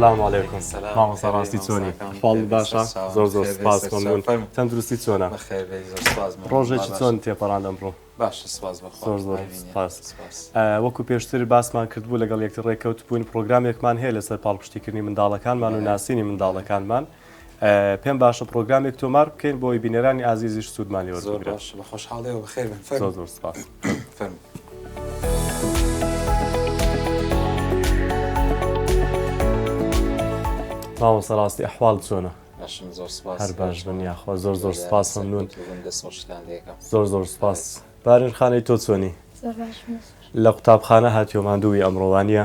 السلام عليكم. ماما ڕاستی چۆنی؟ ئەحواڵت باشە؟ زۆر سپاس مەمنون. تەندروستی چۆنە؟ ڕۆژێکی چۆن تێپەڕاند ئەمڕۆ؟ باشە سپاس بەخوا. زۆر سپاس. وەکو پێشتر باسمان کردبوو لەگەڵ یەکتر ڕێکەوت بووین پرۆگرامێکمان هەیە لەسەر پاڵپشتیکردنی منداڵەکانمان و ناسینی منداڵەکانمان. پێم باشە پرۆگرامێک تۆمار بکەین بۆی بینەرانی ئازیزیش سوودمانی وەربگرن. زۆر باشە بە خۆشحاڵیەوە بەخێر بن. زۆر سپاس. مامۆستا ڕاستی ئەحواڵ چۆنە؟ باشم زۆر سپاس. هەر باش بن یاخوا زۆر سپاس مەمنون. زۆر سپاس. بارین خانەی تۆ چۆنی؟ زۆر باش. لە قوتابخانە هاتیۆ ماندووی ئەمڕۆوانیە؟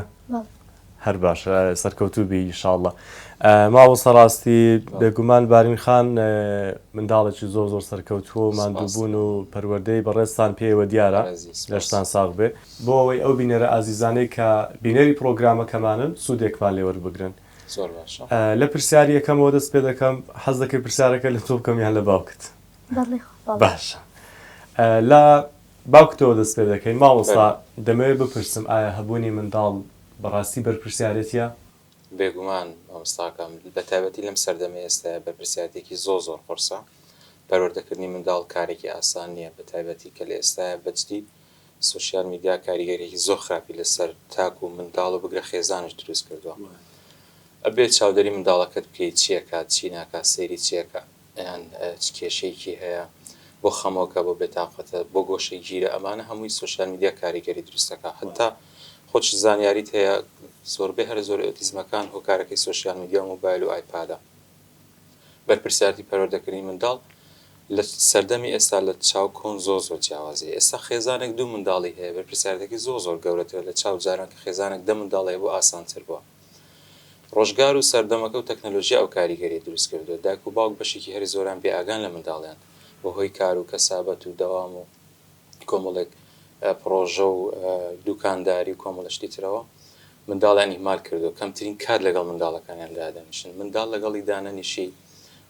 هەر باشە سەرکەوتوبی ئینشاءڵڵا. مامۆستا ڕاستی بێگومان بارین خان منداڵێکی زۆر سەرکەوتووە و ماندووبوون و پەروەردەی بەڕێستان پێوە دیارە لەشتان ساغ بێ بۆ ئەوەی ئەو بینەرە ئازیزانەی کە بینەری پرۆگرامەکەمانن سوودێکمان لێوەربگرن. زۆر باشە. لە پرسیاری یەکەمەوە دەست پێ دەکەم حەز دەکەی پرسیارەکە لە تۆ بکەم یان لە باوکت؟ باشە. لە باوکتەوە دەست پێ دەکەین مامۆستا دەمەوێت بپرسم ئایا هەبوونی منداڵ بەڕاستی بەرپرسیارەتیە؟ بێگومان مامۆستاکەم بە تایبەتی لەم سەردەمە ئێستا بەرپرسیارەتێکی زۆر قورسە. پەروەردەکردنی منداڵ کارێکی ئاسان نییە بە تایبەتی کە لە ئێستاە بەجددی سوشیال میدیا کاریگەرێکی زۆر خراپی لەسەر تاک و منداڵ و بگرە خێزانش دروست کردووە. ئەبێت چاودەری منداڵەکەت بکەیت چیەکات چی ناکات سەیری چیەکە یان کێشەیەکی هەیە بۆ خەمەوەکە بۆ بێتاقەتە بۆ گۆشەی گیرە ئەمانە هەمووی سوشیال میدیا کاریگەری دروستەکە حتا خۆش زانیاریت هەیە زۆربەی هەر زۆر ئۆتیزمەکان هۆکارەکەی سوشیال میدیا و مۆبایل و ئایپادە. بەرپرسیارەتی پەروەردەکردنی منداڵ لە سەردەمی ئێستا لە چاو کۆن زۆر جیاوازی ئێستا خێزانێک دوو منداڵی هەیە بەرپرسیارەتێکی زۆر گەورەتر لە چاو جاران کە خێزانێک دە منداڵەیە بۆ ئاسانتر بووە. ڕۆژگار و سەردەمەکە و تەکنەلۆژیا ئەو کاریگەری دروست کردو دایک و باوک بەشێکی هەری زۆران بێ ئاگان لە منداڵیان بۆ هۆی کار و کەسابەت و دەوام و کۆمەڵێک پرۆژە و دوکانداری و کۆمەڵشتی ترەوە منداڵیان ئیمال کردو کەمترین کار لەگەڵ منداڵەکانیان دادەنیشن منداڵ لەگەڵی دانەنیشی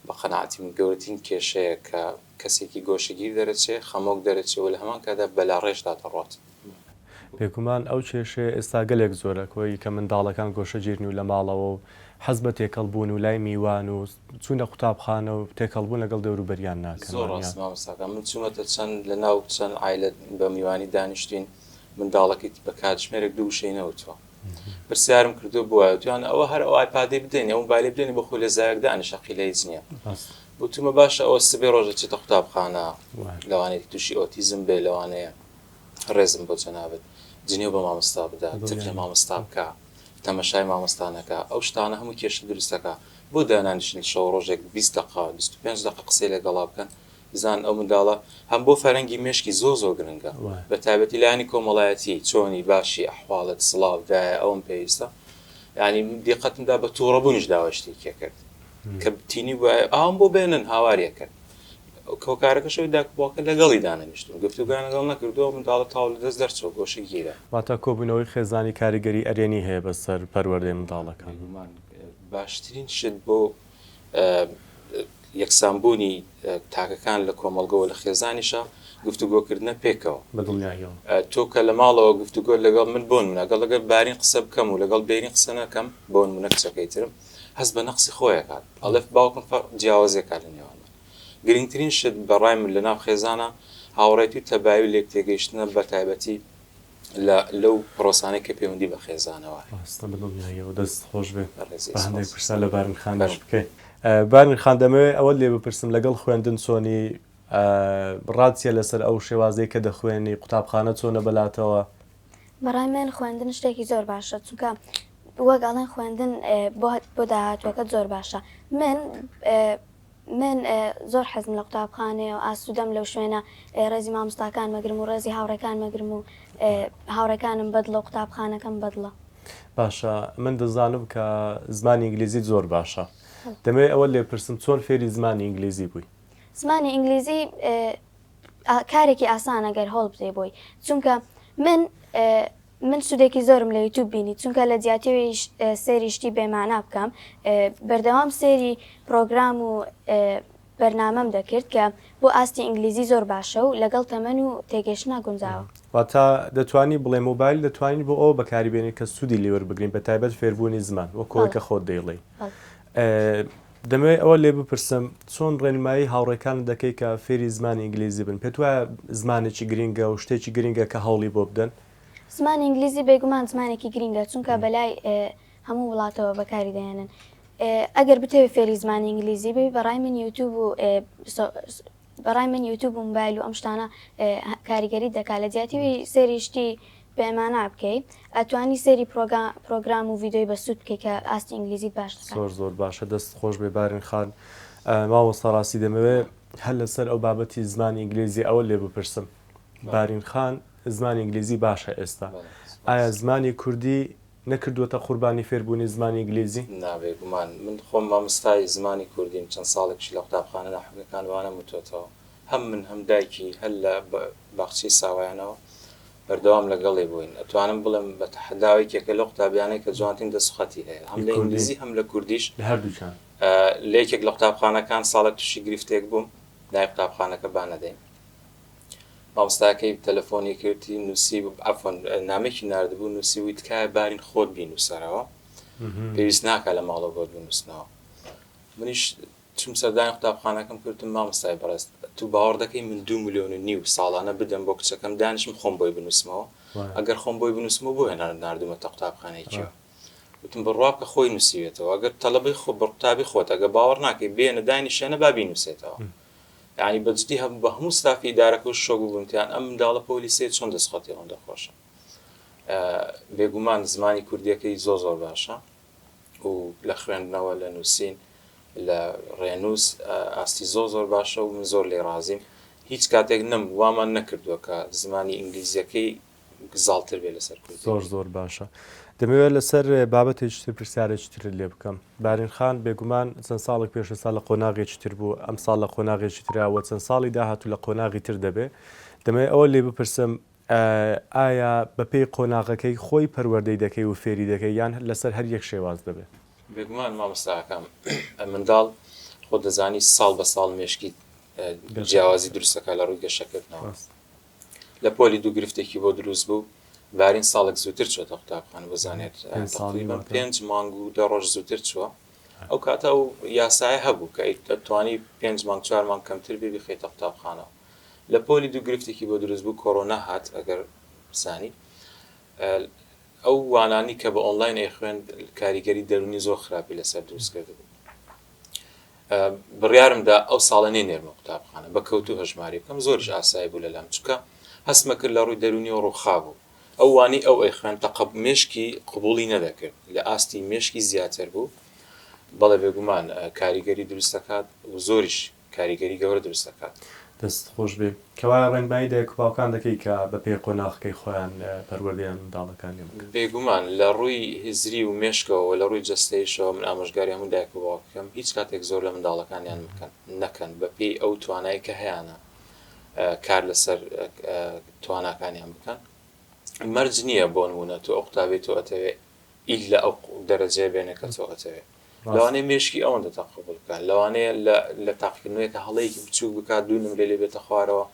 بە قەناعەتی گەورەترین کێشەیە کە کەسێکی گۆشەگیر دەرەچێ خەمۆک دەرەچێ و لە هەمان کادا بەلا ڕێژدا دەڕات. بێگومان ئەو کێشەیە ئێستا گەلێک زۆرە کۆی کە منداڵەکان گۆشەگیرنی و لە ماڵەوە و حەز بە تێکەڵبوون و لای میوان و چوونە قوتابخانە و تێکەڵبوون لەگەڵ دەوروبەریان ناکەن. زۆر ڕاست مامۆستاکەم من چوونەتە چەند لە ناو چەند عایلە بە میوانی دانیشتین منداڵەکەی بە کاتژمێرێک دوو شەی نەوتوە. پرسیارم کردو بووە تویان ئەوە هەر ئەو ئایپادی بدەین ئەو موبایلی بدەین بە خۆی لە زایەک دانیشە قیلە هیچ نییە. وتمە باشە ئەوە سبێ ڕۆژە چێتە قوتابخانە لەوانەیە تووشی ئۆتیزم بێ لەوانەیە ڕێزم بۆ جەنابێت جنێو بە مامۆستا بدات تکلە مامۆستا بکە تەمەشای مامۆستانەکە ئەو شتانە هەموو کێشە دروستەکە بۆ دانانیشتنی شەو ڕۆژێک 20 دقیقە 25 دقیقە قسەی لەگەڵا بکەن بزان ئەو منداڵە هەم بۆ فەرەنگی مێشکی زۆر گرنگە بە تایبەتی لایانی کۆمەڵایەتی چۆنی باشی ئەحواڵت سڵاو دایە ئەوم پێویستە ینی دیقەتمدا بە تووڕەبوونیش داوەشتێکیە کرد کە بتینی ئەوم بۆ بێنن هاواریە کرد کۆکارەکە شەوی داکبووەکە لەگەڵی دانەنیشتون گفتوگان لەگەڵ نەکردووە منداڵە تاڵ دەست دەرچەوە گۆشە گیرە واتە کۆبوونەوەی خێزانی کاریگەری ئەرێنی هەیە بەسەر پەروەردەی منداڵەکان. باشترین شت بۆ یەکسانبوونی تاکەکان لە کۆمەڵگەوە لە خێزانیشە گفتوگۆکردنە پێکەوە بەدڵنیاییەوە تۆ کە لە ماڵەوە گفتوگۆ لەگەڵ من بۆن منە گەڵ لەگەڵ بارین قسە بکەم و لەگەڵ بێنی قسە نەکەم بۆن منە کچەکەی ترم هەست بە نەقسی خۆیەکات ئەڵێف باوکم جیاوازێکات لە نێوانە. گرنگترین شت بەڕای من لە ناو خێزانە هاوڕێتی و تەباوی لێک تێگەیشتنە بە تایبەتی لەو پرۆسانەی کە پەیوەندی بە خێزانەوە دەست خۆش بێ هەندێک پرسا لە بارن خانش بکەیت. بارن خان دەمەوێت ئەوە لێ بپرسم لەگەڵ خوێندن چۆنی ڕاتیە لەسەر ئەو شێوازەی کە دەخوێنی قوتابخانە چۆنە بەلاتەوە؟ بەڕای من خوێندن شتێکی زۆر باشە چونکە وەگەڵێن خوێندن بۆ داهاتوەکە زۆر باشە. من زۆر حەزم لە قوتابخانەیە و ئاسوودەم لەو شوێنە ڕێزی مامۆستاکان مەگرم و ڕێزی هاوڕێکان مەگرم و هاوڕێکانم بەدڵە و قوتابخانەکەم بەدڵە. باشە من دەزانم کە زمانی ئینگلیزی زۆر باشە دەمەوێت ئەوە لێ پرسم چۆن فێری زمانی ئینگلیزی بووی؟ زمانی ئینگلیزی کارێکی ئاسانە گەر هەڵ بدەی بۆی چونکە من سوودێکی زۆرم لە یوتیوب بینی چونکە لە جیاتیەوەی سێریشتی بێمانە بکەم بەردەوام سێری پرۆگرام و بەرنامەم دەکرد کە بۆ ئاستی ئینگلیزی زۆر باشە و لەگەڵ تەمەن و تێگەشتنا گونجاوە. واتە دەتوانی بڵێ مۆبایل دەتوانین بۆ ئەو بەکاریبێنێت کە سوودی لێوەربگرین بە تایبەت فێربوونی زمان وە کۆیکە خۆت دەیڵێ. دەمەوێت ئەوە لێ بپرسم چۆن ڕێنمایی هاوڕێکان دەکەی کە فێری زمانی ئینگلیزی بن پێت وایە زمانێکی گرینگە و شتێکی گرینگە کە هەوڵی بۆ بدەن؟ زمان ئینگلیزی بێگومان زمانێکی گرینگە چونکە بەلای هەموو وڵاتەوە بەکاری دێنن. ئەگەر بتەوێت فێری زمانی ئینگلیزی بێ بەڕای من یوتیوب و بەڕای من یوتیوب و موبایل و ئەم شتانە کاریگەری دەکات لە جیاتیوی سێریشتی پەیمانە بکەیت ئەتوانی سێری پرۆگرام و ڤیددیۆی بە سوود بکەیت کە ئاستی ئینگلیزی باش دەکات. زۆر باشە دەست خۆش بێ بارین خان ماوەستا ڕاستی دەمەوێت هەر لەسەر ئەو بابەتی زمانی ئینگلیزی ئەوە لێ بپرسم. بارین خان زمانی ئینگلیزی باشە ئێستا ئایا زمانی کوردی نەکردووەتە قوربانی فێربوونی زمانی ئینگلیزی؟ نابێگومان من خۆم مامۆستای زمانی کوردیم چەند ساڵێکشی لە قوتابخانە ناحوەکان وانە وتۆتەوە هەم من هەم دایکی هەر لە باخچەی ساوایانەوە بەردەوام لەگەڵێ بووین ئەتوانم بڵم بە تەحەداوێکێکە لە قوتابیانەی کە جوانترین دەسوخەتی هەیە هەم لە ئینگلیزی هەم لە کوردیش لە هەردووچان لە یەکێک لە قوتابخانەکان ساڵێک تووشی گرفتێک بووم نای قوتابخانەکە بانەدەین مامۆستاکەی تەلەفۆنی کردی نووسی عەفوەن نامێکی ناردبوو نووسی وی تکایە بارین خۆت بینووسەرەوە پێویست ناکە لە ماڵەوە بۆت بنووسنەوە منیش چوم سەردانی قوتابخانەکەم کردم مامۆستای بەڕێست تو باوەڕ دەکەی من 2.5 میلیۆن ساڵانە بدەم بۆ کچەکەم دانیشم خۆم بۆی بنووسمەوە ئەگەر خۆم بۆی بنووسمەوە بۆ هێنا ناردومەتە قوتابخانەیەکی وتم بڕوا کە خۆی نووسیوێتەوە ئەگەر تەڵەبەی خۆ بە قوتابی خۆت ئەگە باوەڕ ناکەی بێنە دانیشێنە با بینووسێتەوە یعنی بەجددی هەم بە هەموو ستافی ئیدارەکە و شۆک بوومتیان ئەم منداڵە پۆلیسێت چۆن دەسخەتی ئەوەندە خۆشە بێگومان زمانی کوردیەکەی زۆر باشە و لە خوێندنەوە لە نووسین لە ڕێنووس ئاستی زۆر باشە و من زۆر لێ ڕازیم هیچ کاتێک وامان نەکردووە کە زمانی ئینگلیزیەکەی گزاڵتر بێ لەسەر کوردی زۆر باشە دەمەوێت لەسەر بابەتێکی تر پرسیارێکی تر لێ بکەم بارین خان بێگومان چەند ساڵێک پێش ساڵ لە قۆناغێکی تر بوو ئەم ساڵ لە قۆناغێکی تراوە چەند ساڵی داهاتوو لە قۆناغی تر دەبێ دەمەوێت ئەوە لێ بپرسم ئایا بەپێی قۆناغەکەی خۆی پەروەردەی دەکەی و فێری دەکەی یان لەسەر هەر یەک شێواز دەبێت؟ بێگومان مامۆستاکەم منداڵ خۆ دەزانی ساڵ بە ساڵ مێشکی جیاوازی دروستەکە لە ڕووی گەشەکردنەوە لە پۆلی دوو گرفتێکی بۆ دروست بوو بارین ساڵێک زووتر چۆتە قوتابخانە بزانێت تقریباً 5 مانگ و 10 ڕۆژ زووتر چووە ئەو کاتە و یاسایە هەبوو کە دەتوانی 5 مانگ 4 مانگ کەمتر بێ بخێتە قوتابخانەوە لە پۆلی دوو گرفتێکی بۆ دروست بوو کۆرۆنا هات ئەگەر بزانی ئەو وانانی کە بە ئۆنلاین ئەیخوێن کاریگەری دەرونی زۆر خراپی لەسەر دروست کرد بوو بڕیارمدا ئەو ساڵە نێرمە قوتابخانە بە کەوتو هەژماری بکەم زۆرش ئاسایی بوو لەلام چکە هەستمە کرد لە ڕووی دەرونی و ڕووخا بوو ئەو وانی ئەو ئەیخوێن مێشکی قبوڵی نەدەکرد لە ئاستی مێشکی زیاتر بوو بەڵێ بێگومان کاریگەری دروست دەکات و زۆریش کاریگەری گەورە دروست دەکات دەست خۆش بێ کەوایە ڕێنمایی دایک و باوکان دەکەی کە بەپێی قۆناغەکەی خۆیان پەروەردەیان منداڵەکانی بکەن بێگومان لە ڕووی هزری و مێشکەوە لە ڕووی جەستەیشەوە من ئامۆژگاری هەموو دایک و باوکەم هیچ کاتێک زۆر لە منداڵەکانیان نەکەن بەپێی ئەو توانایی کە هەیەە کار لەسەر تواناکانیان بکەن مەرج نییە بۆ نمونە تۆ ئەو قوتابی تۆ ئەتەوێت ئیل لە ئەو دەرەجێ بێنێ کە تۆ ئەتەوێت لەوانەیە مێشکی ئەوەندە تەقبول بکەن لەوانەیە لە تاقیکردنەوەیکە هەڵەیەکی بچوو بکات دوو نمرێ لێ بێتە خوارەوە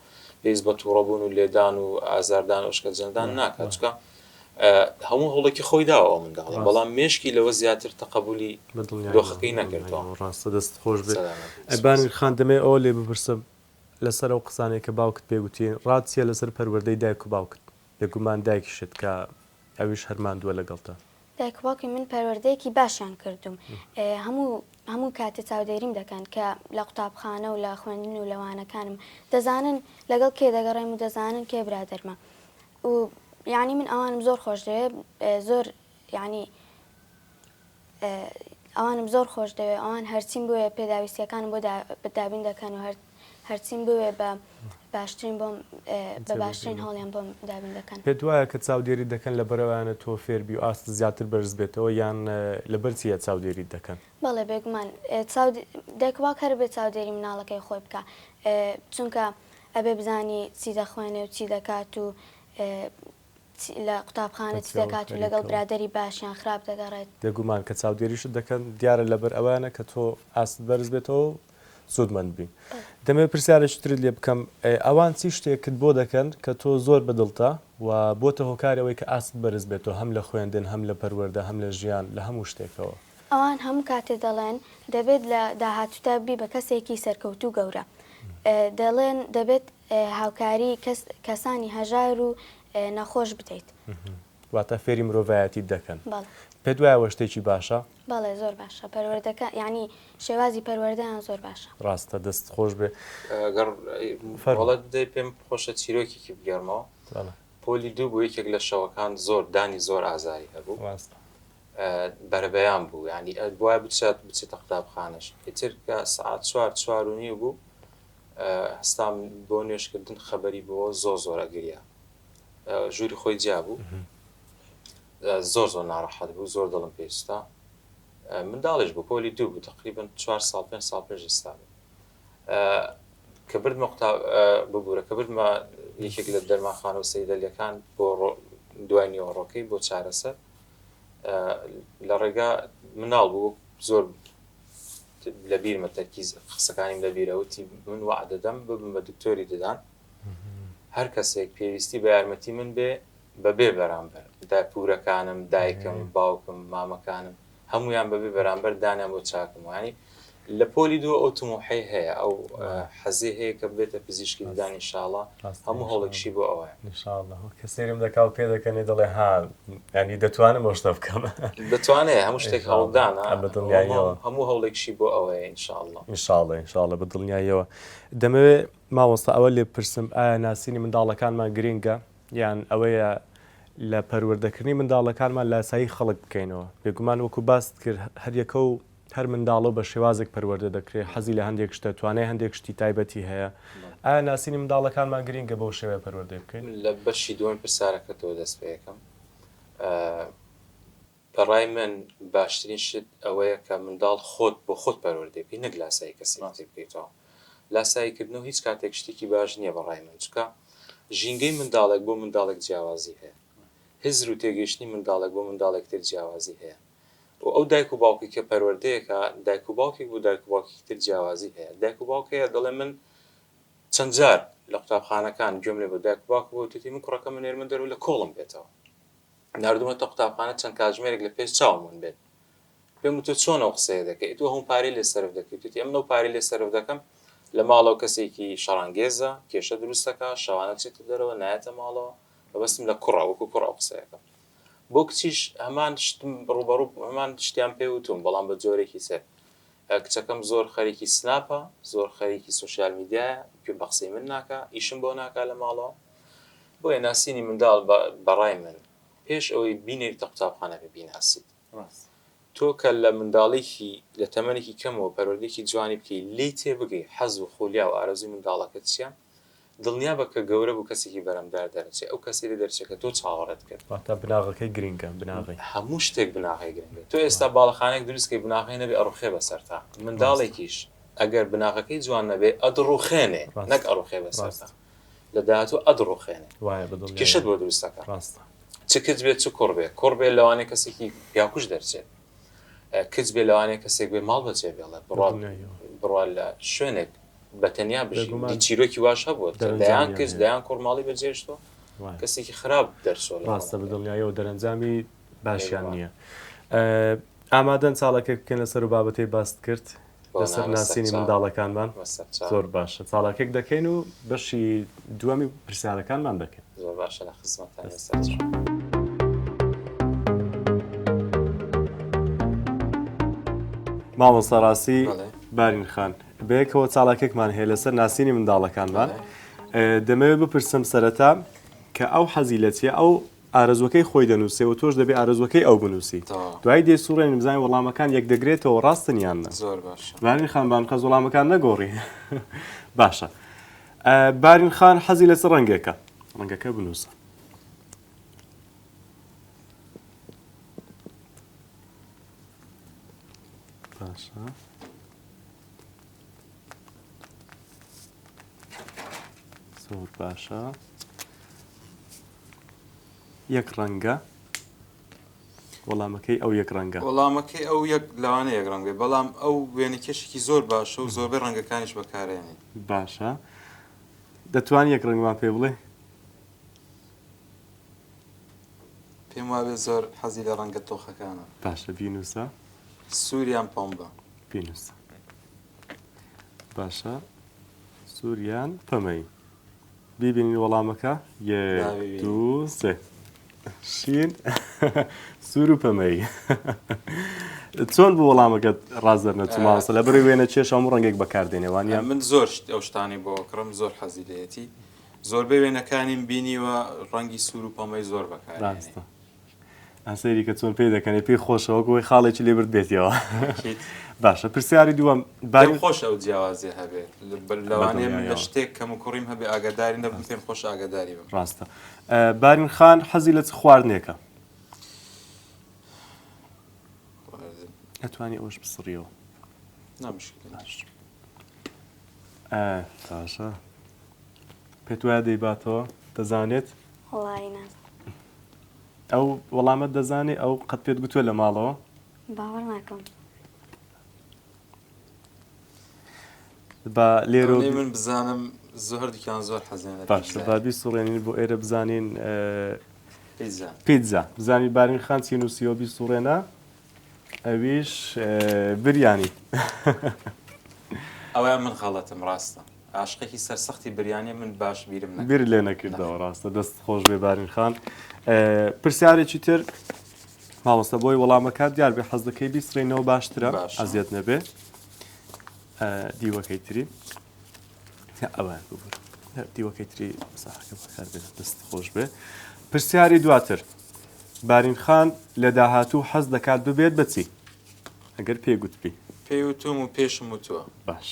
پێویست بە تووڕەبوون و لێدان و ئازاردان و شکەجەندان ناکات چکە هەموو هەوڵێکی خۆی داوە ئەو منداڵە بەڵام مێشکی لەوە زیاتر تەقبولی دۆخەکەی نەکردەوە ڕاستە دەست خۆش بێت ئەبانی خان دەمێ ئەوە لێ بپرسم لەسەر ئەو قسانێک کە باوکت پێگوتین ڕاتچیە لەسەر پەروەردەی دایک و باوکت بێگومان دایکیشت کە ئەویش هەرماندووە لەگەڵتە دایکباوکی من پەروەردەیەکی باشیان کردوم هەموو کاتە چاودێریم دەکەن کە لە قوتابخانە و لە خوێندن و لەوانەکانم دەزانن لەگەڵ کێ دەگەڕێم و دەزانن کێ برادەرمە و یعنی من ئەوانم زۆر خۆش دەوێت زۆر یعنی ئەوانم زۆر خۆش دەوێت ئەوان هەرچیم بووە پێداویستیەکان بۆ بەدابین دەکەن و هەرچیم بووێ بە باشترین بۆم بە باشترین هەڵیان بۆم دابین دەکەن پێت وایە کە چاودێری دەکەن لە بەرەوانە تۆ فێربی و ئاست زیاتر بەرز بێتەوە یان لەبەر چیە چاودێری دەکەن؟ بەڵێ بێگومان دایکباوک هەر بێت چاودێری مناڵەکەی خۆی بکە چونکە ئەبێ بزانی چی دەخوێنێ و چی دەکات و لە قوتابخانە چی دەکات و لەگەڵ برادەری باشیان خراپ دەگەڕێت دەگومان کە چاودێریشت دەکەن دیارە لەبەر ئەوانە کە تۆ ئاست بەرز بێتەوە سوودمەند بین دەمەوێت پرسیارێکترت لێ بکەم ئەوان چی شتێکت بۆ دەکەن کە تۆ زۆر بەدڵتە و بۆتە هۆکارەوەی کە ئاست بەرز بێتەوە هەم لە خوێندن هەم لە پەروەردە هەم لە ژیان لە هەموو شتێکەوە ئەوان هەموو کاتێ دەڵێن دەبێت لە داهاتوودا بی بە کەسێکی سەرکەوتوو گەورە دەڵێن دەبێت هاوکاری کەسانی هەژار و نەخۆش بدەیت واتە فێری مرۆڤایەتی دەکەن بەڵێ پێ دوایەوە شتێکی باشە بەڵێ زۆر باشە پەروەردەکە یعنی شێوازی پەروەردەیان زۆر باشە ڕاستە دەست خۆش بێ وڵات دەی پێم خۆشە چیرۆکێکی بگەرمەوە پۆلی دوو بوو یەکێک لە شەوەکان زۆر دانی زۆر ئازاری هەبوو بەرەبەیان بوو ینی وای بچێتە قوتابخانەش ئیتر کە سعات 4:30 بوو هەستام بۆ نوێشکردن خەبەری بۆ زۆر ئەگریا ژووری خۆی جیا بوو زۆر ناڕەحەت بوو زۆر دڵم پێستا منداڵیش بوو پۆلی دوو بوو تقریبا 4 ساڵ 5 ساڵ پێش ئێستا بوو کە بردمە ببوورە کە بردمە یەکێک لە دەرمانخانە و سەیدەلیەکان بۆ دوای نیوەڕۆکەی بۆ چارەسەر لە ڕێگا مناڵ بوو زۆر لە بیرمە تەرکیز قسەکانیم لە بیرەوتی من وعد دەدەم ببم بە دکتۆری ددان هەر کەسێک پێویستی بە یارمەتی من بێ بەبێ بەرامبەر پورەکانم دایکم باوکم مامەکانم هەمویان بەبێ بەرامبەر دانیان بۆ چاکم وانی لە پۆلی دووە ئۆتۆمۆحی هەیە ئەو حەزێ هەیە کە بێتە پزیشکی ددان ئینشاءڵڵا هەموو هەوڵێکشی بۆ ئەوەیە ئینشاءڵڵا کە سێرم دەکا و پێ دەکەنێ دەڵێ ها ینی دەتوانم ئەو شتە بکەم دەتوانێت هەموو شتێک هەوڵدانە هەموو هەوڵێکشی بۆ ئەوەیە ئینشاءڵڵا بە دڵنیاییەوە دەمەوێت ماوەستا ئەوە لێ پرسم ئایا ناسینی منداڵەکانمان گرینگە یان ئەوەیە لە پەروەردەکردنی منداڵەکانمان لاسایی خەڵک بکەینەوە بێگومان وەکو باست کرد هەریەکە و هەر منداڵە بە شێوازێک پەروەردە دەکرێت حەزی لە هەندێک شتە توانای هەندێک شتی تایبەتی هەیە ئایا ناسینی منداڵەکانمان گرینگە بەو شێوەیە پەروەردە بکەین لە بەشی دووەم پرسیارەکەتەوە دەست پێ یەکەم بەڕای من باشترین شت ئەوەیە کە منداڵ خۆت بۆ خۆت پەروەردە بکەی نەک لاسایی کەسی بکەیتەوە لاساییکردنەوە هیچ کاتێک شتێکی باش نییە بەڕای من چکە ژینگەی منداڵێک بۆ منداڵێک جیاوازی هەیە هزر و تێگەیشتنی منداڵێک بۆ منداڵێک تر جیاوازی هەیە و ئەو دایک و باوکی کە پەروەردەیەکە دایک و باوکێک بۆ دایک و باوکی تر جیاوازی هەیە دایک و باوکەیە دەڵێ من چەند جار لە قوتابخانەکان گوێم لێ بۆ دایک و باوک بۆ توتی من کوڕەکە من نێرمە دەرەوە لە کۆڵم بێتەوە ناردوومەتە قوتابخانە چەند کاتژمێرێک لە پێش چاومون بێت پێم وتە چۆن ئەو قسەیە دەکەیت تۆ هەموو پارەی لێ سەرف دەکەیت توتی ئەم نەو پارەی لێ سەرف دەکەم لە ماڵەوە کەسێکی شەڕانگێزە کێشە دروستەکە شەوانە چێتە دەرەوە نایەتە ماڵەوە بەبەستم لە کوڕە وەکو کوڕ ئەو قسەیەکە بۆ کچیش هەمان شتم ڕوبەڕوو هەمان شتیان پێ وتم بەڵام بە جۆرێکی سەر کچەکەم زۆر خەریکی سناپە زۆر خەریکی سوشیال میدیایە گوێ بە قسەی من ناکە ئیشم بۆ ناکا لە ماڵەوە بۆیە ناسینی منداڵ بەڕای من پێش ئەوەی بینێتە قوتابخانە ببیناسیت تۆ کە لە منداڵێکی لە تەمەنێکی کەمەوە پەروەردەیەکی جوانی بکەی لی تێ بگەی حەز و خۆلیا و ئارەزوی منداڵەکەت چیان دڵنیا بە کە گەورە بوو کەسێکی بەرەمدار دەرەچێت ئەو کەسی لە دەرچێکە تۆ چاوەڕێت کرد واتە بناغەکەی گرینگە بناغی هەموو شتێک بناغی گرنگە تۆ ئێستا باڵەخانێک دروستکەی بناغی نەبێ ئەڕوخێ بەسەرتا منداڵێکیش ئەگەر بناغەکەی جوان نەبێ ئەدڕوخێنێ نەک ئەڕوخێ بەسەرتا لە داهاتوو ئەدڕوخێنێ کێشت بۆ دروستەکە چ کچ بێت چ کوڕ بێ کوڕ بێ لەوانەیە کەسێکی پیاکوش دەرچێت کچ بێ لەوانەیە کەسێک بێ ماڵ بەجێ بێڵێ بڕوا لە شوێنێک بەتەنیا بژی چیرۆکی واش هەبووە دەیان کچ دەیان کوڕماڵی بەجێشتۆ کەسێکی خراپ دەرچۆ ڕاستە بەدڵنیاییەوە دەرەنجامی باشیان نییە ئامادەن چاڵەکە بکەن لەسەر و بابەتەی باست کرد لەسەر ناسینی منداڵەکانمان زۆر باشە چاڵاکێک دەکەین و بەشی دووەمی پرسیارەکانمان دەکەین زۆر باشە لە خزمەتتان مامۆستا ڕاستی بارین خان بەیەکەوە چاڵاکێکمان هەیە لەسەر ناسینی منداڵەکانمان دەمەوێت بپرسم سەرەتا کە ئەو حەزی لە چیە ئەو ئارەزوەکەی خۆی دەنووسێ و تۆش دەبێت ئارەزوەکەی ئەو بنووسی دوای دێ سوڕێن بزانین وەڵامەکان یەک دەگرێتەوە ڕاستنیانە زۆر باشە بارین خان بانقەز وەڵامەکان نەگۆڕی باشە بارین خان حەزی لەسەر ڕەنگێکە ڕەنگەکە بنووسە باشە زۆر باشە یەک ڕەنگە وەڵامەکەی ئەو یەک ڕەنگە وەڵامەکەی ئەو یەک لەوانە یەک ڕەنگ بێ بەڵام ئەو وێنەکەشێکی زۆر باشە و زۆربەی ڕەنگەکانیش بەکارێنێ باشە دەتوانانی یەک ڕەنگمان پێ بڵێ پێم وابێ زۆر حەزی لە ڕەنگە تۆخەکانە باشە بینوسە سووریان پۆمبە بینوسە باشە سووریان پەمەی بیبینی وەڵامەکە یەک دوو سێ شین سوور و پەمەی چۆن بۆ وەڵامەکەت ڕازدەرنەچ ماوەسە لە بەرەی وێنە چێش هەموو ڕەنگێک بەکاردێنێوانیان من زۆر ئەو شتانی بۆ کڕم زۆر حەزی لێتی زۆربەی وێنەکانیم بینیوە ڕەنگی سوور و پەمەی زۆر بەکارێنێ ڕاستە ئەسەری کە چۆن پێی دەکەنێ پێی خۆشەوە گۆی خاڵێکی لێ برد بێتەوە باشە پرسیاری دووەم باری خۆش ئەو جیاوازێ هەبێت لەوانەیە من لە شتێک کەم و کوڕیم هەبێ ئاگاداری نەبم پێم خۆش ئاگاداری بم ڕاستە بارین خان حەزی لە چ خواردنێکە ئەتوانی ئەوش بسڕیەوە نامشکل باشە پێت وایە دەیباتەوە دەزانێت وڵی ناز ئەو وەڵامەت دەزانێت ئەو قەت پێت گوتووە لە ماڵەوە باوەڕ ناکەم بە لێرە من بزانم زۆر دیکان زۆر حەزێنە باشە بابی سوڕێنین بۆ ئێرە بزانین پیتزا پیتزا بزانی بارین خان چین و سیۆبی سوڕێنە ئەویش بریانی ئەوە من خەڵەتم ڕاستە عاشقێکی سەرسەختی بریانێ من باش بیرم نەکرد بیر لێ نەکردەوە ڕاستە دەست خۆش بێ بارین خان پرسیارێکی تر مامۆستا بۆی وەڵامەکات دیار بێ حەز دەکەی بیسڕێنەوە باشترە ئەزیەت نەبێ دیوەکەی تری ئەوە دیوەکەی تری ساحەکە بەکار بێت دەست خۆش بێ پرسیاری دواتر بارین خان لە داهاتوو حەز دەکات ببێت بەچی ئەگەر پێگوتبی پێیوتوم و پێشم وتووە باش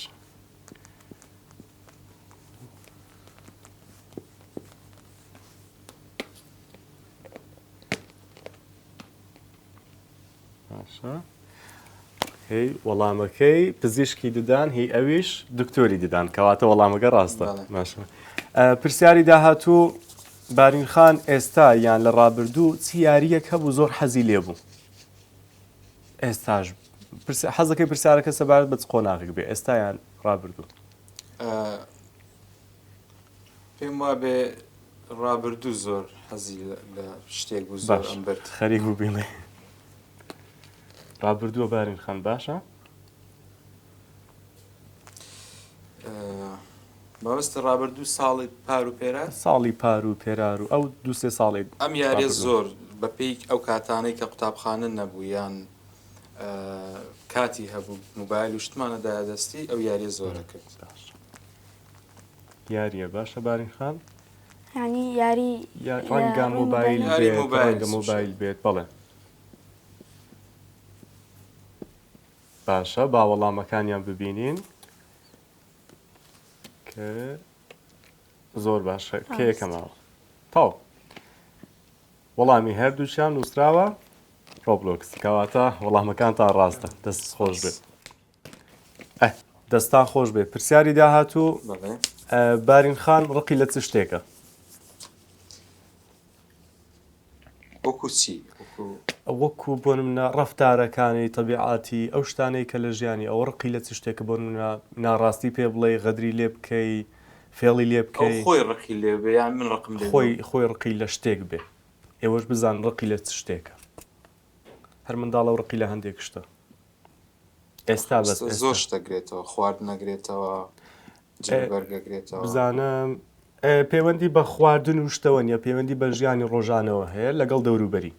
باشە هی وەڵامەکەی پزیشکی ددان هی ئەویش دکتۆری ددان کەواتە وەڵامەکە ڕاستە باشە پرسیاری داهاتوو بارین خان ئێستا یان لە ڕابردوو چ یاریەک هەبوو زۆر حەزی لێبوو ئێستاش حەزەکەی پرسیارەکە سەبارەت بە چ قۆناغێک بێ ئێستا یان ڕابردوو پێم وابێ ڕابردوو زۆر حەزی لە شتێک بوو زۆر ئەمبرد خەریک بوو بڵێ ڕابردووە بارین خان باشە مەبەستە ڕابردوو ساڵی پار و پێرە ساڵی پار و پێرار و ئەو دو سێ ساڵی ئەم یاریە زۆر بەپێی ئەو کاتانەی کە قوتابخانە نەبوو یان کاتی هەبوو موبایل و شتمانەدایە دەستی ئەو یاریە زۆرە کرد یاریە باشە بارین خان ینی یاری ڕەنگە مۆبایل ڕەنگە مۆبایل بێت بەڵێ باشە با وەڵامەکانیان ببینین کە زۆر باشە کەیەکە ماوە تاو وەڵامی هەردووچیان نووسراوە ڕۆبلۆکس کەواتە وەڵامەکان تا ڕاستە دەست خۆش بێت دەستان خۆش بێت پرسیاری داهاتوو بارین خان ڕقی لە چ شتێکە وەکو چی وەکو بۆ منە ڕەفتارەکانی تەبیعاتی ئەو شتانەی کە لە ژیانی ئەو ڕقی لە چ شتێکە بۆ منە ناڕاستی پێ بڵێ غەدری لێ بکەی فێڵی لێ بکەی خۆی ڕقی لێ بێ یان من ڕقم خۆی ڕقی لە شتێک بێ ئێوەش بزان ڕقی لە چ شتێکە هەر منداڵە ڕقی لە هەندێک شتە ئێستا بەس زۆر شتەگرێتەوە خوارد نەگرێتەوە جێبەرگەگرێتەوە بزانم پەیوەندی بە خواردن و شتەوە نیە پەیوەندی بە ژیانی ڕۆژانەوە هەیە لەگەڵ دەوروبەری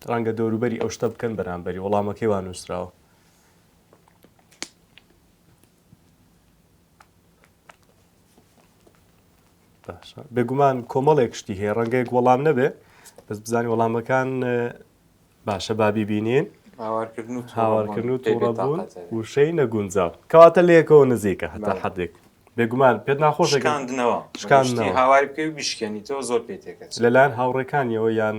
ڕەنگە دەوروبەری ئەو شتە بکەن بەرامبەری وەڵامەکەی وان نووسراوە باشە بێگومان کۆمەڵێک شتی هەیە ڕەنگەیەک وەڵام نەبێ بەس بزانی وەڵامەکان باشە بابیبینین هاوارکردن و تووڕەبوون وشەی نەگونجاو کەواتە لەیەکەوە نزیکە هەتا حەدێک بێگومان پێت ناخۆش شکاندنەوە هاواری بکەی و بیشکێنیتەوە زۆر پێ تێکەچێت لەلایەن هاوڕێکانیەوە یان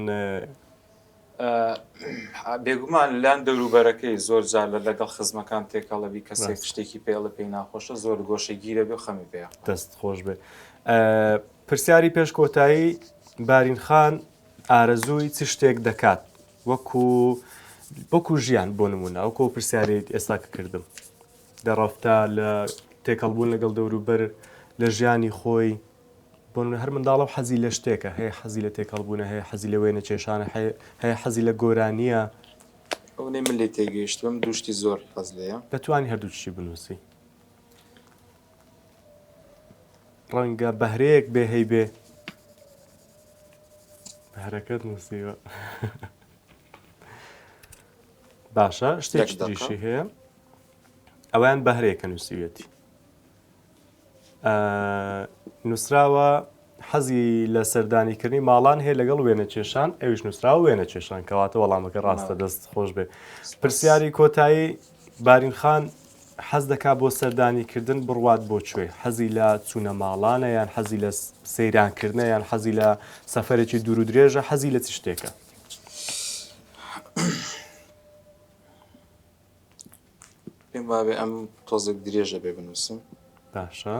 بێگومان لەلایەن دەوروبەرەکەی زۆر جار لەگەڵ خزمەکان تێکەڵەبی کەسێک شتێکی پێڵە پێی ناخۆشە زۆر گۆشەی گیرە بێ و خەمی پێ دەست خۆش بێ پرسیاری پێش کۆتایی بارین خان ئارەزووی چ شتێک دەکات وەکو ژیان بۆ نمونە ئەوکۆ پرسیارێت ئێستا کە کردم لە ڕەفتا لە تێکەڵبوون لەگەڵ دەوروبەر لە ژیانی خۆی بۆ هەر منداڵە و حەزی لە شتێکە هەیە حەزی لە تێکەڵبوونە هەیە حەزی لە وێنە چێشانە هەیە حەزی لە گۆرانیە ئەو نێ من لێ تێگەیشتوم دووشتی زۆر حەز لێیە دەتوانی هەردووچی بنووسی ڕەنگە بەهرەیەک بێ هەی بێ بەهرەکەت نووسیوە باشە شتێکی تریشی هەیە ئەویان بەهرەیەکە نووسیوێتی نووسراوە حەزی لە سەردانیکردنی ماڵان هەیە لەگەڵ وێنە چێشان ئەویش نووسراوە وێنە چێشان کەواتە وەڵامەکە ڕاستە دەست خۆش بێ پرسیاری کۆتایی بارینخان حەز دەکا بۆ سەردانیکردن بڕوات بۆ کوێ حەزی لە چوونە ماڵانە یان حەزی لە سەیرانکردنە یان حەزی لە سەفەرێکی دوور و درێژە حەزی لە چ شتێکە پێم وابێ ئەم تۆزێک درێژە بێ بنووسم باشە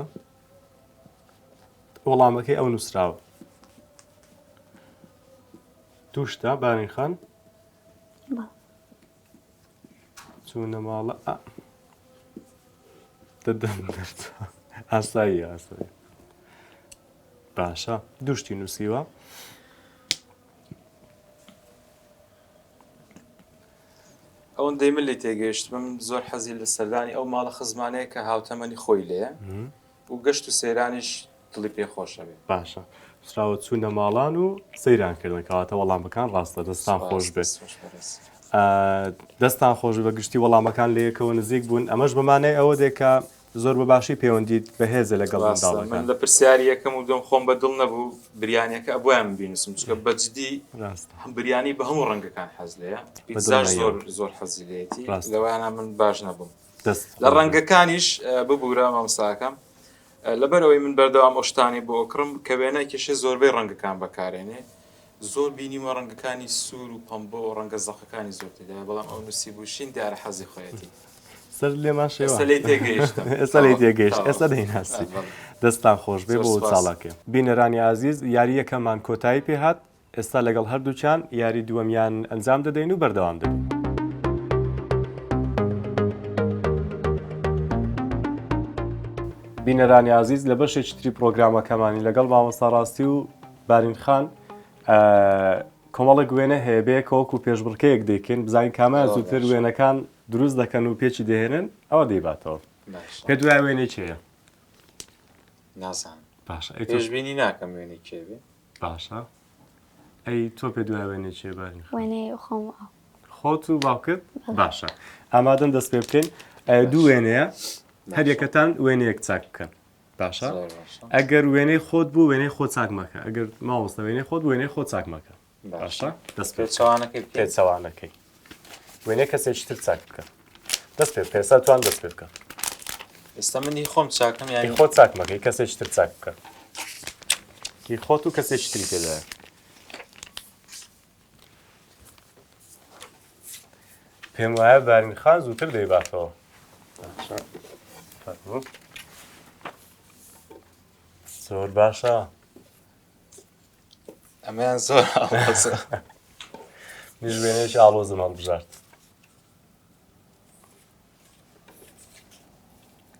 وەڵامەکەی ئەو نووسراوە تووشتا بارینخان چوونە ماڵە ئاسایی ئاسایی باشە دووشتی نووسیوە ئەوەن دەی من لێ تێگەیشتم زۆر حەزی لە سەردانی ئەو ماڵە خزمانەیە کە هاوتەمەنی خۆی لێە و گەشت و سەیرانیش دڵی پێ خۆشە بێ باشە سراوە چوونە ماڵان و سەیرانکردن کەواتە وەڵامەکان ڕاستە دەستان خۆش بێت دەستان خۆش بە گشتی وەڵامەکان لە یەکەوە نزیک بوون ئەمەش بمانەی ئەوە دێکە زۆر بەباشی پەیوەندیت بەهێزە لەگەڵ من لە پرسیاری یەکەم و دۆم خۆم بە دڵ نەبوو بریانەکە ئەبوویان بینوسم چکە بەجددی بریانی بە هەموو ڕەنگەکان حەز لەیە پیتزاش زۆر حەزی لێتی لەوانە من باش نەبووم لە ڕەنگەکانیش ببوورە مامۆستاکەم لەبەرەوەی من بەردەوام ئۆشتانی بۆ ئۆکڕم کە وێنە کێشە زۆربەی ڕەنگەکان بەکارێنێ زۆر بینیمە ڕەنگەکانی سوور و پەمبۆ و ڕەنگە زەخەکانی زۆر تێدا بەڵام ئەو نووسی بووشین دیارە حەزی خۆیەتی سەر لێمان شێوە ئێستا لێ تێگەیشت ئێستا دەیناسی دەستان خۆش بێ بۆ چاڵاکێ بینەرانی عزیز یاری یەکەمان کۆتایی پێهات ئێستا لەگەڵ هەردووچان یاری دووەمیان ئەنجام دەدەین و بەردەوام دەبین بینەرانی عزیز لە بەشێکی تری پرۆگرامەکەمانی لەگەڵ مامۆستا ڕاستی و بارینخان کۆمەڵێک وێنە هەیە بێ کەوەکو پێشبڕکەیەک دەیکەین بزانین کامە زووتر وێنەکان دروست دەکەن و پێچی دەهێنن ئەوە دەیباتەوە پێ دوای وێنەی چێە نازان باشە پێشبینی ناکەم وێنەی کێبێ باشە ئەی تۆ پێ دوای وێنەی چێ بارینخان وێنەی خۆم خۆت و باوکت باشە ئامادەن دەست پێ بکەین دوو وێنەیە هەر یەکەتان وێنەیەک چاک بکەن باشە ئەگەر وێنەی خۆت بوو وێنەی خۆ چاک مەکە ئەگەر ماوەستە وێنەی خۆت وێنەی خۆ چاک مەکە باشە دەست پێچەوانەکەی وێنەی کەسێکی تر چاک بکە دەست پێ پێسا توان دەست پێ بکە ئێستا منی خۆم چاکم یانی خۆ چاک مەکەی کەسێکی تر چاک بکە هی خۆت و کەسێکی تری پێدایە پێم وایە بارینخان زووتر دەیباتەوە زۆر باشە ئەمەیان زۆر ئاڵۆزە میش وێنەیەکی ئاڵۆزم هەڵبژارد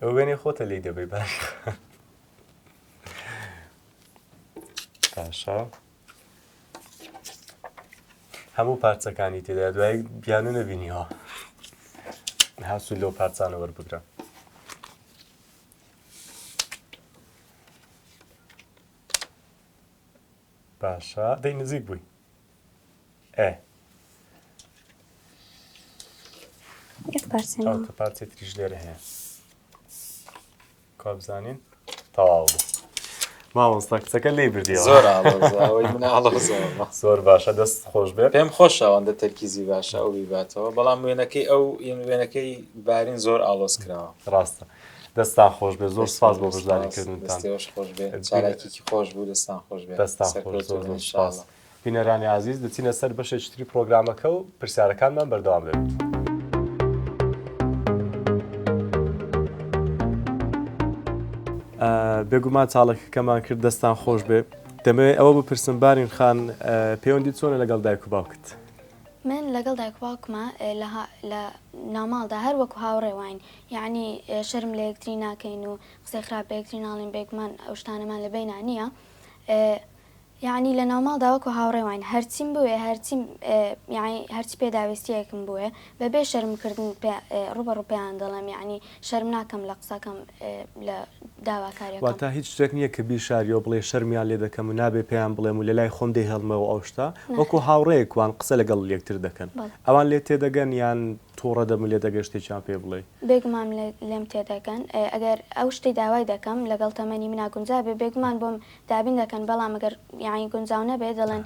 ئەو وێنەی خۆتە لی دەبەی باشە هەموو پارچەکانی تێدا دوای بیانە نەبینیەوە هەسوود لەو پارچانە وەربگرە باشە دەی نزیک بووی ئەوکە پارچەی تریش لێرە هەیە کا بزانین تەواو بوو مامۆستا کچەکە لێ بردیەوە زۆر ئاڵۆزە من ئاڵۆزە زۆر باشە دەست خۆش بێ پێم خۆشە ئەوەندە تەرکیزی باشە ئەو بیباتەوە بەڵام وێنەکەی ئەو وێنەکەی بارین زۆر ئاڵۆز کراوە ڕاستە دەستان خۆش بێ زۆر سپاس بۆ بەشداریکردنتان خۆش بێ چالاکیی خۆش بوو دەستان خۆش بێ دەستان خۆش زۆر سپاس بینەرانی عزیز دەچینە سەر بەشێکی تری پرۆگرامەکە و پرسیارەکانمان بەردەوام بێت بێگومان چاڵێکەکەمان کرد دەستان خۆش بێ دەمەوێت ئەوە بپرسم بارینخان پەیوەندی چۆنە لەگەڵ دایک و باوکت من لەگەڵ دایک باوکمە لە ناوماڵدا هەر وەکو هاوڕێ واین یعنی شەرم لە یەکتری ناکەین و قسەی خراپ بە یەکتری ناڵێن بێگومان ئەو شتانەمان لە بینە نییە یعنی لە ناوماڵدا وەکو هاوڕێ واین هەرچیم بووێ هەرچی پێداویستیەکم بووێ بەبێ شەرمکردن ڕوبەڕوو پێیان دەڵێم یعنی شەرم ناکەم لە قسەکەم لە داواکاریەکەم. واتە هیچ شتێک نییە کە بیشاریەوە بڵێ شەرمیان لێ دەکەم و نابێ پێیان بڵێم و لە لای خۆم دەی هەڵمەوە ئەو شتا وەکو هاوڕەیەکوان قسە لەگەڵ یەکتر دەکەن ئەوان لێ تێدەگەن یان تووڕە دەم لێ دەگەن شتێکیان پێ بڵێ بێگومان لێم تێدەگەن ئەگەر ئەو شتی داوای دەکەم لەگەڵ تەمەنی منا گونجا بێ بێگومان بۆم دابین دەکەن بەڵام ئەگەر یعنی گونجاو نەبێ دەڵێن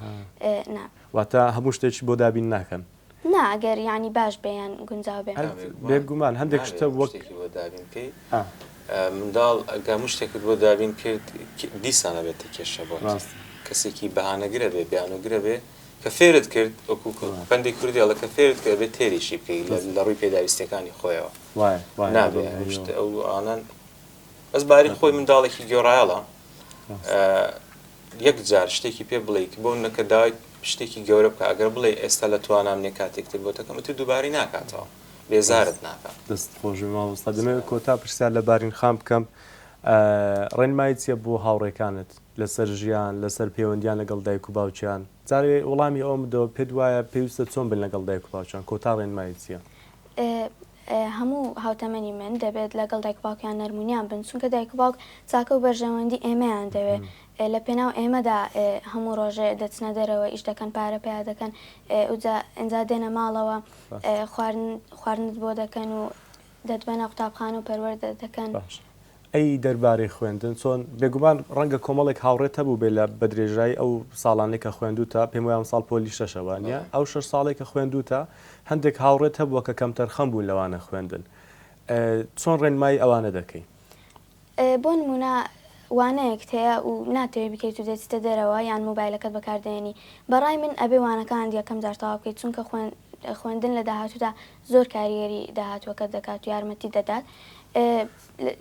نا واتە هەموو شتێکی بۆ دابین ناکەن نا ئەگەر یعنی باش بێیان گونجاو بێ بێگومان هەندێک شتە وەک بۆ دابینکەی منداڵ ئەگەمو شتێکت بۆ دابین کرد دیسانە بێتە کێشە بۆ کەسێکی بەهانەگرە بێ بیانوگرە بێ کە فێرت کرد وەکو پندی کوردیڵە کە فێرت کرد بێت تێریشی بکەیت لە ڕووی پێداویستەکانی خۆیەوە نابێ ئەو ئانان بەس باری خۆی منداڵێکی گۆڕایەڵە یەک جار شتێکی پێ بڵێ بۆ نەکە داوای شتێکی گەورە بکە ئەگەر بڵێ ئێستا لە توانامنێ کاتێکتر بۆ تەکەمەتی دووباری ناکاتەوە بێزارت ناکات. دەست خۆشی مامۆستا دەمەوێت کۆتا پرسیار لە بارین خام بکەم ڕێنمایی چیە بۆ هاوڕێکانت لەسەر ژیان لەسەر پەیوەندیان لەگەڵ دایک و باوکیان جارێ وەڵامی ئەوم بدەوە پێت وایە پێویستە چۆن بن لەگەڵ دایک و باوکیان کۆتا ڕێنمایی چییە؟ هەموو هاوتەمەنی من دەبێت لەگەڵ دایک باوکیان نەرمونیان بن چونکە دایک باوک چاکە و بەرژەوەندی ئێمەیان دەوێت لە پێناو ئێمەدا هەموو ڕۆژێ دەچنە دەرەوە ئیش دەکەن پارە پێیا دەکەن ئەنجا دێنە ماڵەوە خواردنت بۆ دەکەن و دەتبەنە قوتابخانە و پەروەردە دەکەن. ئەی دەربارەی خوێندن چۆن بێگومان ڕەنگە کۆمەڵێک هاوڕێت هەبوو بێ لە بەدرێژایی ئەو ساڵانێک کە خوێندوتە پێم وایە ساڵ پۆلی شەشەوانە ئەو 6 ساڵێک کە خوێندوتە هەندێک هاوڕێت هەبووە کە کەمتەر خەم بوون لەوانە خوێندن چۆن ڕێنمایی ئەوانە دەکەی؟ بۆ نمونە وانەیەک هەیە و ناتەوێت بکەیت و دەچیتە دەرەوە یان مۆبایلەکەت بەکاردێنی بەڕای من ئەبێ وانەکان یەکەم جار تەواو بکەیت چونکە خوێندن لە داهاتوودا زۆر کاریگەری داهاتووەکەت دەکات و یارمەتی دەدات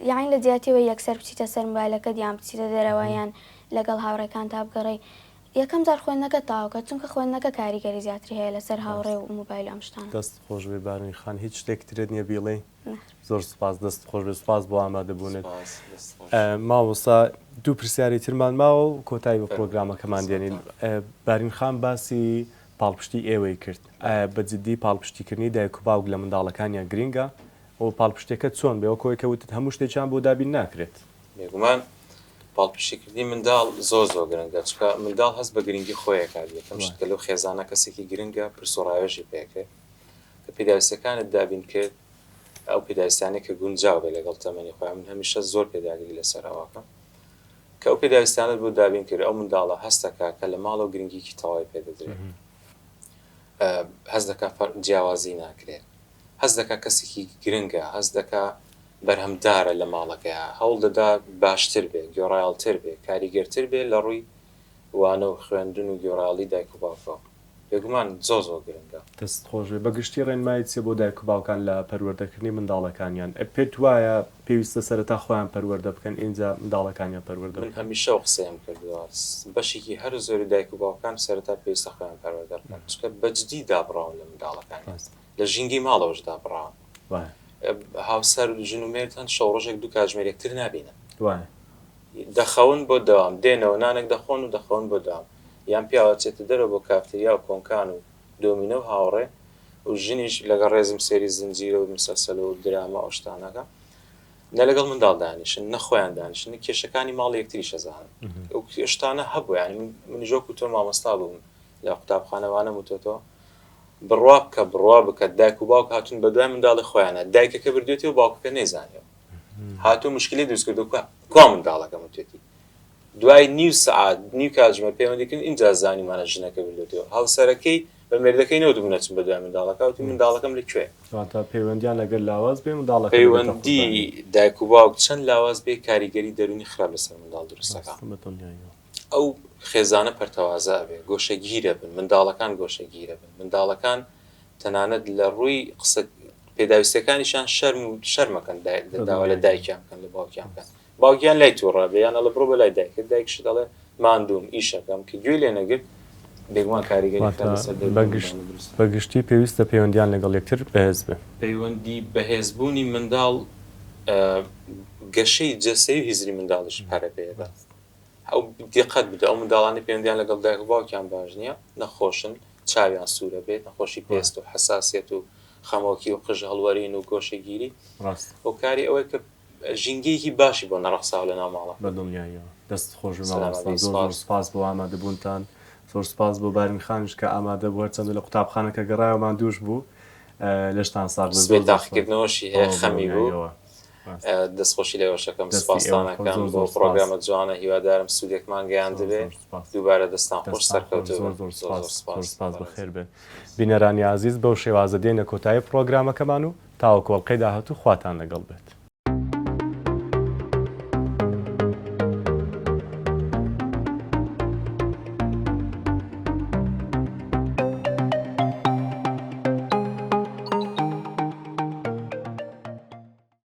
یعنی لە جیاتیەوە یەکسەر بچیتە سەر مۆبایلەکەت یان بچیتە دەرەوە یان لەگەڵ هاوڕێکان تا بگەڕێی یەکەم جار خوێندنەکە تاوکە چونکە خوێندنەکە کاریگەری زیاتری هەیە لەسەر هاوڕێ و مۆبایل ئەم شتان. دەست خۆش بێ بارنی خان هیچ شتێک ترێت نییە بیڵێ زۆر سپاس دەست خۆش بێ سپاس بۆ ئامادەبوونێت ماوەسا دوو پرسیاری ترمان ماوە و کۆتایی بە پرۆگرامەکەمان دێنین بارین خان باسی پاڵپشتی ئێوەی کرد بەجددی پاڵپشتیکردنی دایک و باوک لە منداڵەکانیان گرینگە و پاڵپشتەکە چۆن بێەوە کۆی کەوتت هەموو شتێکیان بۆ دابین ناکرێت بێگومان پاڵپشتیکردنی منداڵ زۆر گرنگە چکە منداڵ هەست بە گرنگی خۆیەکات یەکەم شت کە لەو خێزانە کەسێکی گرنگە پرسوڕایەژی پێکرێت کە پێداویستەکانت دابین کرد ئەو پێداویستانەی کە گونجاو بێ لەگەڵ تەمەنی خۆیان من هەمیشە زۆر پێداگیری لەسەر ئەوەکە کە ئەو پێداویستانت بۆ دابین کرد ئەو منداڵە هەستەکە کە لە ماڵەوە گرنگیکی تەواوی پێدەدرێت هەست دەکات جیاوازی ناکرێت هەست دەکات کەسێکی گرنگە هەست دەکات بەرهەمدارە لە ماڵەکەیە هەوڵ دەدا باشتر بێ گۆڕایڵتر بێ کاریگەرتر بێ لە ڕووی وانە و خوێندن و گۆڕاڵی دایک و باوکەوە بێگومان زۆر گرنگە. دەست خۆش بێ بەگشتی ڕێنمایی چێ بۆ دایک و باوکان لە پەروەردەکردنی منداڵەکانیان پێت وایە پێویستە سەرەتا خۆیان پەروەردە بکەن ئینجا منداڵەکانیان پەروەردە من هەمیشە ئەو قسەیان کردووە بەشێکی هەر زۆری دایک و باوکان سەرەتا پێویستە خۆیان پەروەردە بکەن چکە بەجددی دابڕاون لە منداڵەکان لە ژینگی ماڵەوەش دابڕاون هاوسەر ژن و مێرد هەند شەو ڕۆژێک دوو کاتژمێرێکتر نابینن دەخەون بۆ دەوام دێنەوە نانێک دەخۆن و دەخەون بۆ دەوام یان پیاوە چێتە دەرەوە بۆ کافتریا و کۆنکان و دۆمینە و هاوڕێ و ژنیش لەگەڵ ڕێزم سێری زنجیرە و مسەلسەل و درامە ئەو شتانەکە نە لەگەڵ منداڵ دانیشن نەخۆیان دانیشن کێشەکانی ماڵ یەکتری شەزانن ئەو شتانە هەبوو ینی من ژۆک و تۆ مامۆستا بووم لە قوتابخانەوانە وتۆتەوە بڕوا بکە بڕوا بکە دایک و باوک هاتوون بە دوای منداڵی خۆیانە دایکەکە بردوێتی و باوکەکە نەیزانێەوە هاتوو مشکلی دروست کردو کوا منداڵەکە وتێتی دوای نیو سعات نیو کاتژمێر پەیوەندیکردن اینجا زانیمانە ژنەکە بردوێتەوە هاوسەرەکەی بە مێردەکەی نەوتبوو نەچن بە دوای منداڵەکە وتی منداڵەکەم لەکوێ پەیوەندیان لەگەر لاواز بێ منداڵەکە پەیوەندی دایک و باوک چەند لاواز بێ کاریگەری دەرونی خراپ لەسەر منداڵ دروستەکە ئەو خێزانە پەرتەوازە بێ گۆشەگیرە بن منداڵەکان گۆشەگیرە بن منداڵەکان تەنانەت لە ڕووی قسە پێداویستەکانیشان شەرمەکەن داوا لە دایکیان بکەن لە باوکیان بکەن باوکیان لای تووڕە بێ یان ئەڵە بڕۆ بە لای دایکت دایکش دەڵێ ماندووم ئیشەکەم کە گوێ لێ نەگرت بێگومان کاریگەری بەگشتی پێویستە پەیوەندیان لەگەڵ یەکتر بەهێز بێ پەیوەندی بەهێزبوونی منداڵ گەشەی جەسەی و هیزری منداڵش پارە پێدا ئەو دیقەت بدە ئەو منداڵانی پەیوەندیان لەگەڵ دایک و باوکیان باش نییە نەخۆشن چاویان سوورە بێت نەخۆشی پێست و حساسیت و خەمۆکی و قژ هەڵوەرین و گۆشەگیری ئەو کاری ئەوەی کە ژینگەیەکی باشی بۆ نەڕەخساو لە ناوماڵە بە دڵنیاییەوە دەست خۆش زۆر سپاس بۆ ئامادەبوونتان زۆر سپاس بۆ بارین خانش کە ئامادە بووە چەند لە قوتابخانەکە گەڕایەوەمان دووش بوو لەشتان ساڵ داخکردنەوەشی هەیە خەمی بوو دەستخۆشی لێوەشەکەم سپاسانەکەم بۆ پرۆگرامە جوانە هیوادارم سوودێکمان گەیان دەبێ دووبارە دەستان خۆش سەرکەوتو سپاس بەخێر بێت بینەرانی عزیز بەو شێوازە دێنە کۆتایی پرۆگرامەکەمان و تاوەکۆڵقەی داهاتوو خواتان لەگەڵ بێت.